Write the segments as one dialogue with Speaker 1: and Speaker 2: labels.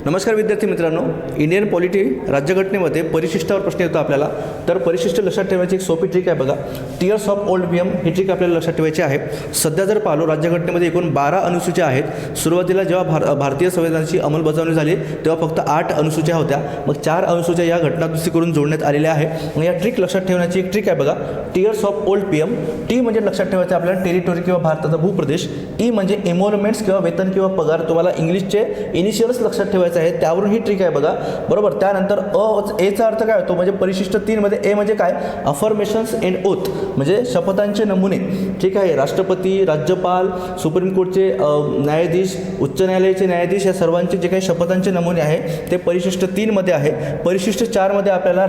Speaker 1: नमस्कार विद्यार्थी मित्रांनो, इंडियन पॉलिटी राज्यघटनेमध्ये परिशिष्टावर प्रश्न येतो आपल्याला. तर परिशिष्ट लक्षात ठेवायची एक सोपी ट्रिक आहे बघा. टियर्स ऑफ ओल्ड पीएम ही ट्रिक आपल्याला लक्षात ठेवायची आहे. सध्या जर पाहिलो राज्यघटनेमध्ये एकूण 12 अनुसूच्या आहेत. सुरुवातीला जेव्हा भारतीय संविधानाची अंमलबजावणी झाली तेव्हा फक्त 8 अनुसूच्या होत्या. मग 4 अनुसूच्या या घटनादुरुस्ती करून जोडण्यात आलेल्या आहे. मग या ट्रिक लक्षात ठेवण्याची एक ट्रिक आहे बघा. Tears of old PM. T म्हणजे लक्षात ठेवायचं आपल्याला टेरिटोरी किंवा भारताचा भूप्रदेश. ई म्हणजे एमोलमेंट्स किंवा वेतन किंवा पगार. तुम्हाला इंग्लिशचे इनिशियल्स लक्षात ठेवायचे आहे, त्यावरून ही ट्रिक आहे बघा. बरोबर. त्यानंतर एचा अर्थ काय होतो म्हणजे परिशिष्ट 3 मध्ये ए म्हणजे काय, अफर्मेशन्स एंड ओथ म्हणजे शपथांचे नमुने. ठीक आहे. राष्ट्रपती, राज्यपाल, सुप्रीम कोर्टचे न्यायाधीश, उच्च न्यायालयाचे न्यायाधीश या सर्वांचे जे काही शपथांचे नमुने आहे ते परिशिष्ट 3 मध्ये आहे. परिशिष्ट 4 मध्ये आपल्याला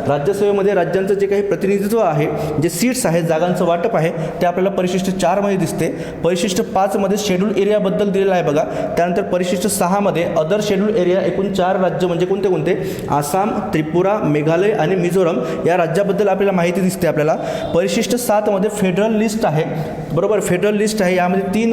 Speaker 1: राज्यसभेमध्ये राज्यांचं जे काही प्रतिनिधित्व आहे, जे सीट्स आहेत, जागांचं वाटप आहे, ते आपल्याला परिशिष्ट 4 मध्ये दिसते. परिशिष्ट 5 मध्ये शेड्यूल एरियाबद्दल दिलेलं आहे बघा. त्यानंतर परिशिष्ट 6 मध्ये अदर शेड्यूल एरिया एकूण 4 राज्य म्हणजे कोणते कोणते, आसाम, त्रिपुरा, मेघालय आणि मिझोरम या राज्याबद्दल आपल्याला माहिती दिसते आपल्याला. परिशिष्ट 7 मध्ये फेडरल लिस्ट आहे. बरोबर. फेडरल लिस्ट आहे. यामध्ये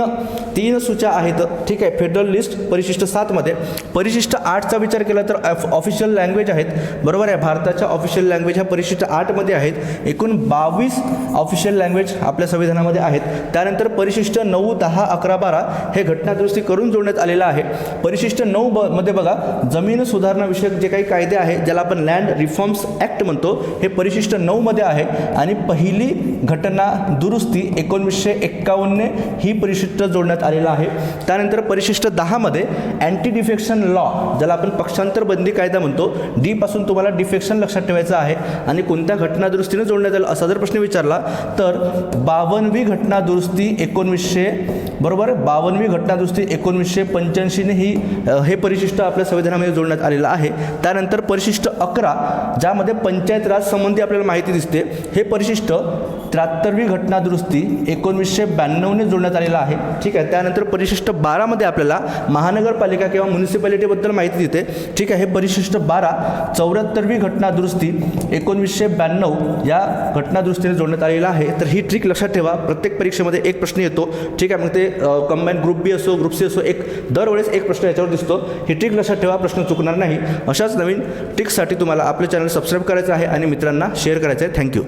Speaker 1: तीन सूच्या आहेत. ठीक आहे. फेडरल लिस्ट परिशिष्ट 7 मध्ये. परिशिष्ट 8चा विचार केला तर ऑफिशियल लँग्वेज आहेत. बरोबर आहे. भारताच्या ऑफिशियल लँग्वेज ह्या परिशिष्ट 8 मध्ये आहेत. एकूण 22 ऑफिशियल लँग्वेज आपल्या संविधानामध्ये आहेत. त्यानंतर परिशिष्ट 9, 10, 11, 12 हे घटनादुरुस्ती करून जोडण्यात आलेलं आहे. परिशिष्ट 9 मध्ये बघा, जमीन सुधारणा विषयक जे काही कायदे आहेत ज्याला आपण लँड रिफॉर्म्स ॲक्ट म्हणतो, हे परिशिष्ट 9 मध्ये आहे. आणि पहिली घटना दुरुस्ती 1951 ही परिशिष्ट जोडण्यात आलेला आहे. त्यानंतर परिशिष्ट 10 मध्ये अँटी डिफेक्शन लॉ ज्याला आपण पक्षांतर बंदी कायदा म्हणतो, डी पासून तुम्हाला डिफेक्शन लक्षात ठेवायचं आहे. आणि कोणत्या घटनादुरुस्तीने जोडण्यात आलं असा जर प्रश्न विचारला तर 52वी घटनादुरुस्ती 1900 बरोबर 52वी घटनादुरुस्ती 1985 हे परिशिष्ट आपल्या संविधानामध्ये जोडण्यात आलेलं आहे. त्यानंतर परिशिष्ट 11 ज्यामध्ये पंचायत राज संबंधी आपल्याला माहिती दिसते, हे परिशिष्ट 73वी घटनादुरुस्ती 1992 जोडण्यात आलेला आहे. ठीक आहे. त्यानंतर परिशिष्ट 12 मध्ये आपल्याला महानगरपालिका किंवा म्युनिसिपॅलिटीबद्दल माहिती देते. ठीक आहे. हे परिशिष्ट 12 74वी घटनादुरुस्ती 1992 या घटनादुरुस्तीने जोडण्यात आलेला आहे. तर ही ट्रिक लक्षात ठेवा. प्रत्येक परीक्षेमध्ये एक प्रश्न येतो. ठीक आहे. मग ते कंबाईन ग्रुप बी असो, ग्रुप सी असो, दरवेळेस एक प्रश्न याच्यावर दिसतो. ही ट्रिक लक्षात ठेवा, प्रश्न चुकणार नाही. अशाच नवीन ट्रिक्ससाठी तुम्हाला आपले चॅनल सबस्क्राईब करायचं आहे आणि मित्रांना शेअर करायचं आहे. थँक्यू.